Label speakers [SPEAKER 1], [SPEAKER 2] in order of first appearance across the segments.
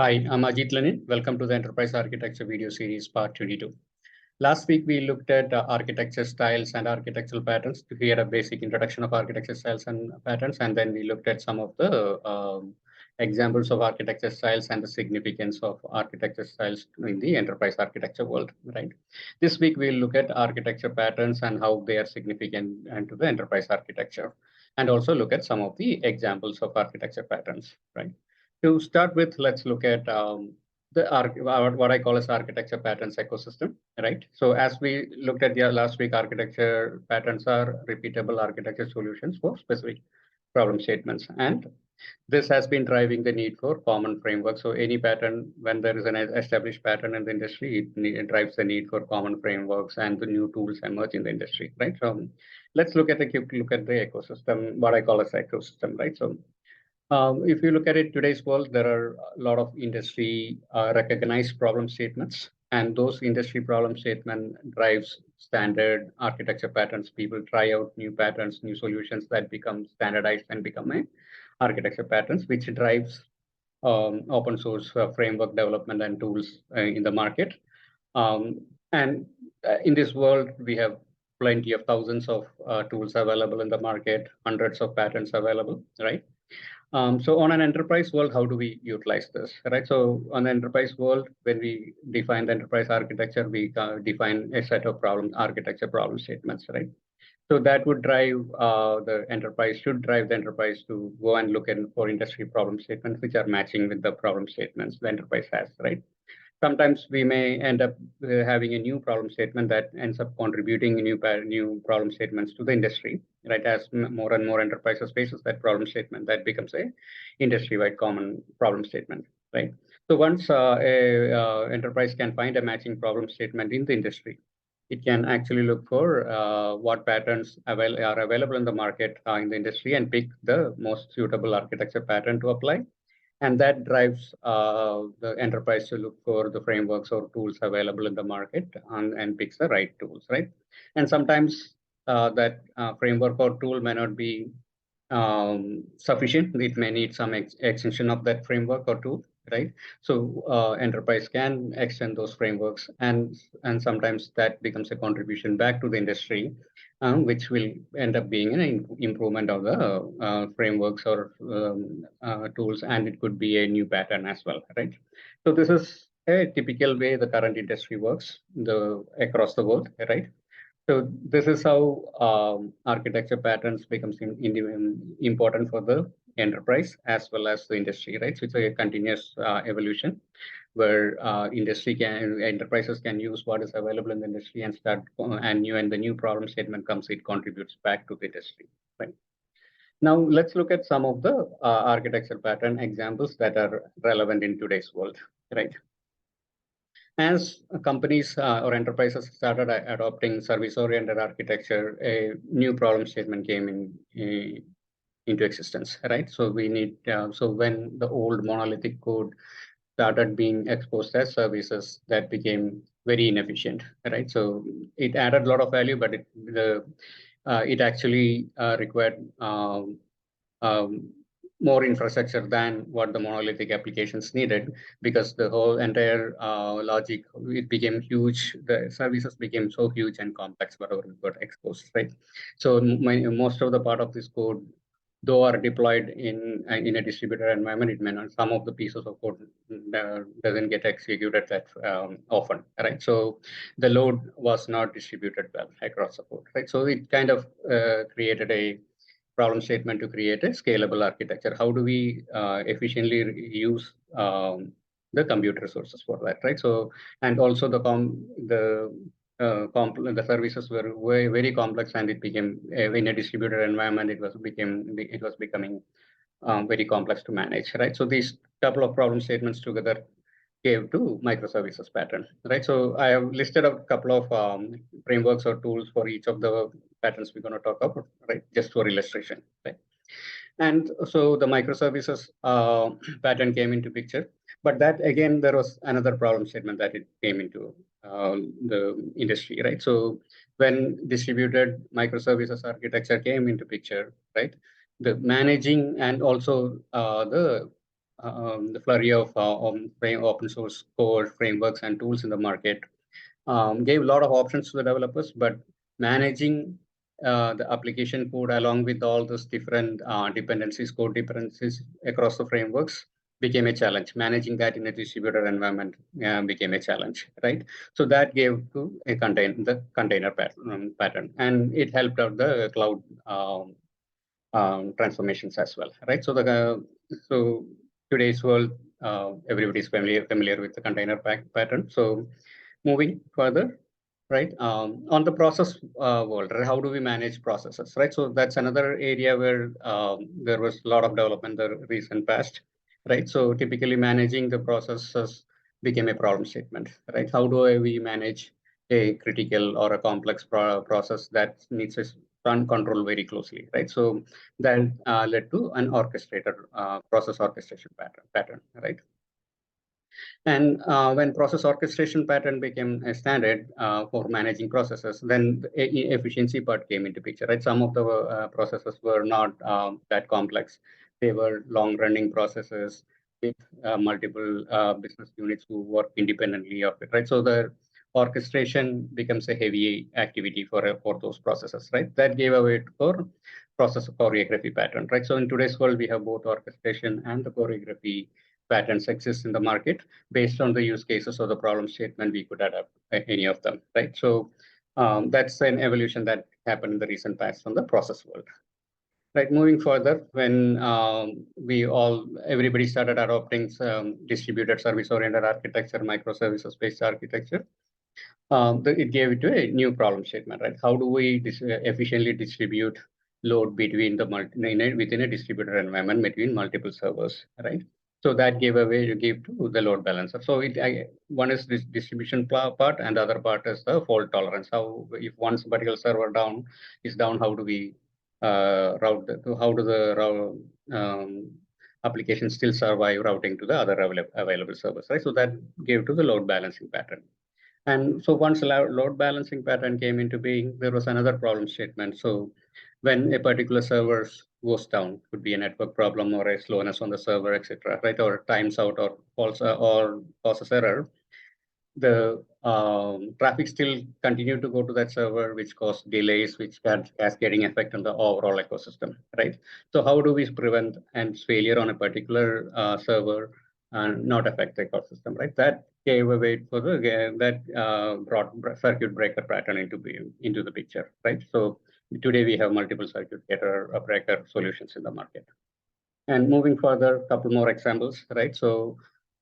[SPEAKER 1] Hi, I'm Ajit Lenin. Welcome to the Enterprise Architecture video series part 22. Last week, we looked at architecture styles and architectural patterns to hear a basic introduction of architecture styles and patterns. And then we looked at some of the examples of architecture styles and the significance of architecture styles in the enterprise architecture world, right? This week, we'll look at architecture patterns and how they are significant into the enterprise architecture, and also look at some of the examples of architecture patterns, right? To start with, let's look at what I call as architecture patterns ecosystem, right? So as we looked at the last week, architecture patterns are repeatable architecture solutions for specific problem statements. And this has been driving the need for common framework. So any pattern, when there is an established pattern in the industry, it drives the need for common frameworks and the new tools emerge in the industry, right? So let's look at the ecosystem, what I call as ecosystem, right? So if you look at it, today's world, there are a lot of industry recognized problem statements, and those industry problem statement drives standard architecture patterns. People try out new patterns, new solutions that become standardized and become a architecture patterns, which drives open source framework development and tools in the market. And in this world, we have plenty of thousands of tools available in the market, hundreds of patterns available, right? So on an enterprise world, how do we utilize this, right? So on the enterprise world, when we define the enterprise architecture, we define a set of architecture problem statements, right? So that would drive should drive the enterprise to go and look in for industry problem statements, which are matching with the problem statements the enterprise has, right? Sometimes we may end up having a new problem statement that ends up contributing new problem statements to the industry, right? As more and more enterprises faces that problem statement, that becomes a industry-wide common problem statement, right? So once a enterprise can find a matching problem statement in the industry, it can actually look for what patterns are available in the market in the industry and pick the most suitable architecture pattern to apply, and that drives the enterprise to look for the frameworks or tools available in the market and picks the right tools, right? And sometimes that framework or tool may not be sufficient. It may need some extension of that framework or tool, right? So enterprise can extend those frameworks, and sometimes that becomes a contribution back to the industry, which will end up being an improvement of the frameworks or tools, and it could be a new pattern as well, right? So this is a typical way the current industry works across the world, right? So this is how architecture patterns becomes important for the enterprise as well as the industry, right? So it's a continuous evolution where enterprises can use what is available in the industry and start and the new problem statement comes, it contributes back to the industry, right? Now let's look at some of the architecture pattern examples that are relevant in today's world, right? As companies or enterprises started adopting service-oriented architecture, a new problem statement came into existence, right? So so when the old monolithic code started being exposed as services, that became very inefficient, right? So it added a lot of value, but it actually required more infrastructure than what the monolithic applications needed, because the whole entire logic, it became huge. The services became so huge and complex, whatever got exposed, right? So most of the part of this code, though are deployed in a distributed environment, it may not, some of the pieces of code doesn't get executed that often, right? So the load was not distributed well across the board, right? So it kind of created a problem statement to create a scalable architecture. How do we efficiently use the compute resources for that, right? So, and also the services were very complex, and it became in a distributed environment. It was becoming very complex to manage, right? So these couple of problem statements together gave to microservices pattern, right? So I have listed a couple of frameworks or tools for each of the patterns we're going to talk about, right? Just for illustration, right? And so the microservices pattern came into picture, but that again, there was another problem statement that it came into the industry, right? So when distributed microservices architecture came into picture, right? The managing and also the the flurry of open source code frameworks and tools in the market gave a lot of options to the developers, but managing the application code along with all those different dependencies, code dependencies across the frameworks became a challenge. Managing that in a distributed environment became a challenge, right? So that gave to the container pattern, and it helped out the cloud transformations as well, right? So today's world, everybody's familiar with the container pattern. So moving further, right, on the process world, right, how do we manage processes, right? So that's another area where there was a lot of development in the recent past, right? So typically managing the processes became a problem statement, right? How do we manage a critical or a complex process that needs to run control very closely, right? So that led to an orchestrated process orchestration pattern, right? And when process orchestration pattern became a standard for managing processes, then the efficiency part came into picture, right? Some of the processes were not that complex. They were long-running processes with multiple business units who work independently of it, right? So the orchestration becomes a heavy activity for those processes, right? That gave away for process choreography pattern, right? So in today's world, we have both orchestration and the choreography patterns exist in the market. Based on the use cases or the problem statement, we could adapt any of them, right? So that's an evolution that happened in the recent past from the process world. Right, moving further, when everybody started adopting distributed service-oriented architecture, microservices-based architecture, it gave it to a new problem statement, right? How do we efficiently distribute load between within a distributed environment between multiple servers, right? So that gave to the load balancer. So one is this distribution part, and the other part is the fault tolerance. How if one particular server is down, how do we how do the application still survive routing to the other available servers, right? So that gave to the load balancing pattern. And so once load balancing pattern came into being, there was another problem statement. So when a particular server goes down, could be a network problem or a slowness on the server, etc., right, or times out or false or process error, the traffic still continued to go to that server, which caused delays, which had cascading effect on the overall ecosystem, right? So how do we prevent and failure on a particular server and not affect the ecosystem, right? That gave a way for brought circuit breaker pattern into the picture, right? So today we have multiple circuit breaker solutions in the market. And moving further, a couple more examples, right? So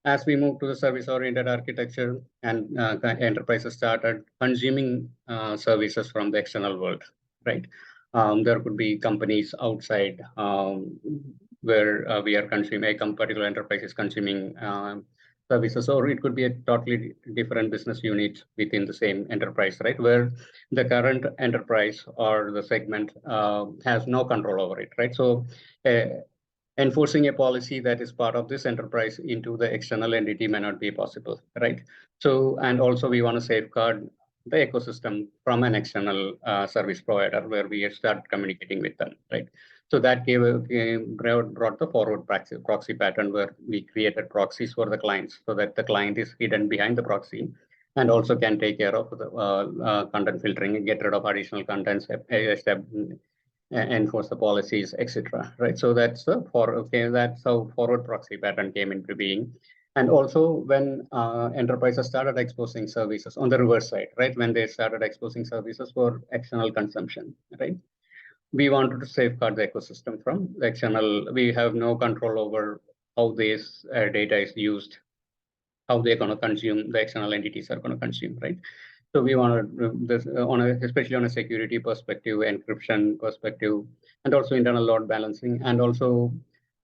[SPEAKER 1] as we move to the service-oriented architecture and enterprises started consuming services from the external world, right? There could be companies outside where we are consuming, a particular enterprise is consuming services, or it could be a totally different business unit within the same enterprise, right? Where the current enterprise or the segment has no control over it, right? So enforcing a policy that is part of this enterprise into the external entity may not be possible, right? So, and also we want to safeguard the ecosystem from an external service provider where we start communicating with them, right? So that brought the forward proxy pattern where we created proxies for the clients so that the client is hidden behind the proxy and also can take care of the content filtering and get rid of additional contents, enforce the policies, etc. Right. So that's that's how forward proxy pattern came into being. And also when enterprises started exposing services on the reverse side, right? When they started exposing services for external consumption, right? We wanted to safeguard the ecosystem from the external. We have no control over how this data is used, how they're going to consume, the external entities are going to consume, right? So we want to this especially on a security perspective, encryption perspective, and also internal load balancing, and also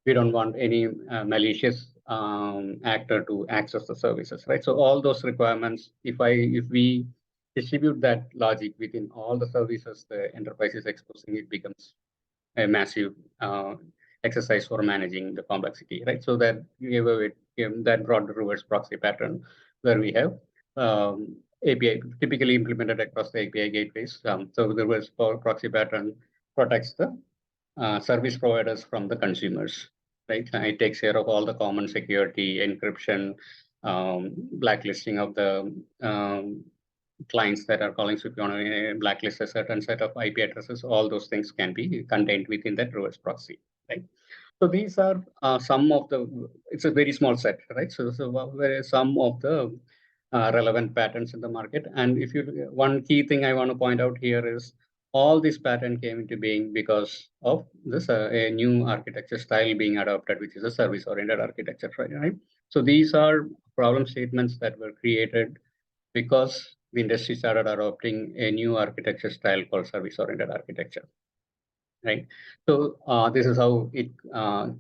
[SPEAKER 1] we don't want any malicious actor to access the services, right? So all those requirements, if we distribute that logic within all the services the enterprise is exposing, it becomes a massive exercise for managing the complexity, right? So that that brought the reverse proxy pattern where we have API typically implemented across the API gateways. So the reverse proxy pattern protects the service providers from the consumers. right? It takes care of all the common security, encryption, blacklisting of the clients that are calling. So if you want to blacklist a certain set of IP addresses, all those things can be contained within that reverse proxy, right? So these are some of the, it's a very small set, right? So some of the relevant patterns in the market. And if you, one key thing I want to point out here is all this pattern came into being because of this a new architecture style being adopted, which is a service-oriented architecture, right? So these are problem statements that were created because the industry started adopting a new architecture style called service-oriented architecture, right? So this is how it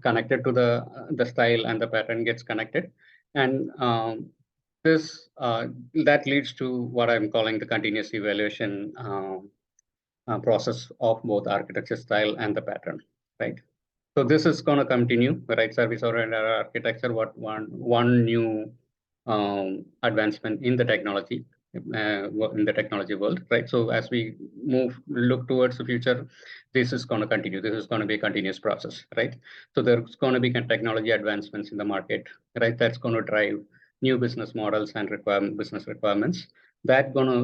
[SPEAKER 1] connected to the style, and the pattern gets connected, and this that leads to what I'm calling the continuous evaluation process of both architecture style and the pattern, right? So this is going to continue, right? Service-oriented architecture, one new advancement in the technology, in the technology world, right? So as we look towards the future, this is going to continue. This is going to be a continuous process, right? So there's going to be technology advancements in the market, right? That's going to drive new business models and business requirements. That's going to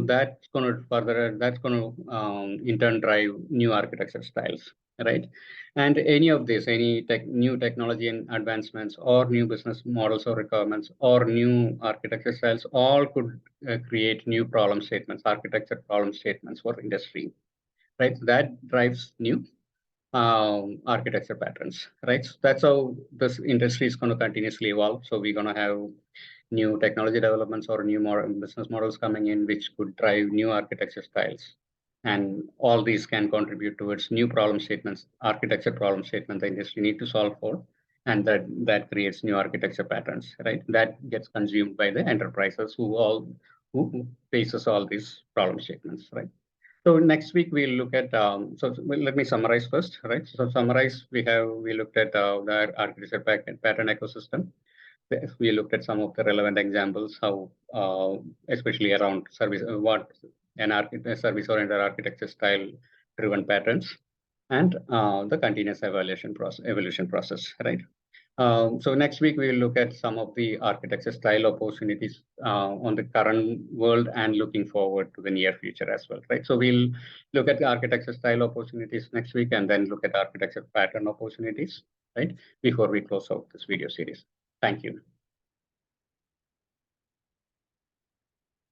[SPEAKER 1] in turn drive new architecture styles, right? And any of this, any new technology and advancements or new business models or requirements or new architecture styles all could create new problem statements, architecture problem statements for industry, right? That drives new architecture patterns, right? So that's how this industry is going to continuously evolve. So we're going to have new technology developments or new business models coming in, which could drive new architecture styles. And all these can contribute towards new problem statements, architecture problem statement the industry need to solve for. And that creates new architecture patterns, right? That gets consumed by the enterprises who faces all these problem statements, right? So next week we'll look at, let me summarize first, right? So summarize, we looked at the architecture pattern ecosystem. We looked at some of the relevant examples, how, especially around service, what service-oriented architecture style driven patterns, and the continuous evolution process, right? So next week, we will look at some of the architecture style opportunities on the current world and looking forward to the near future as well, right? So we'll look at the architecture style opportunities next week and then look at architecture pattern opportunities, right? Before we close out this video series. Thank you.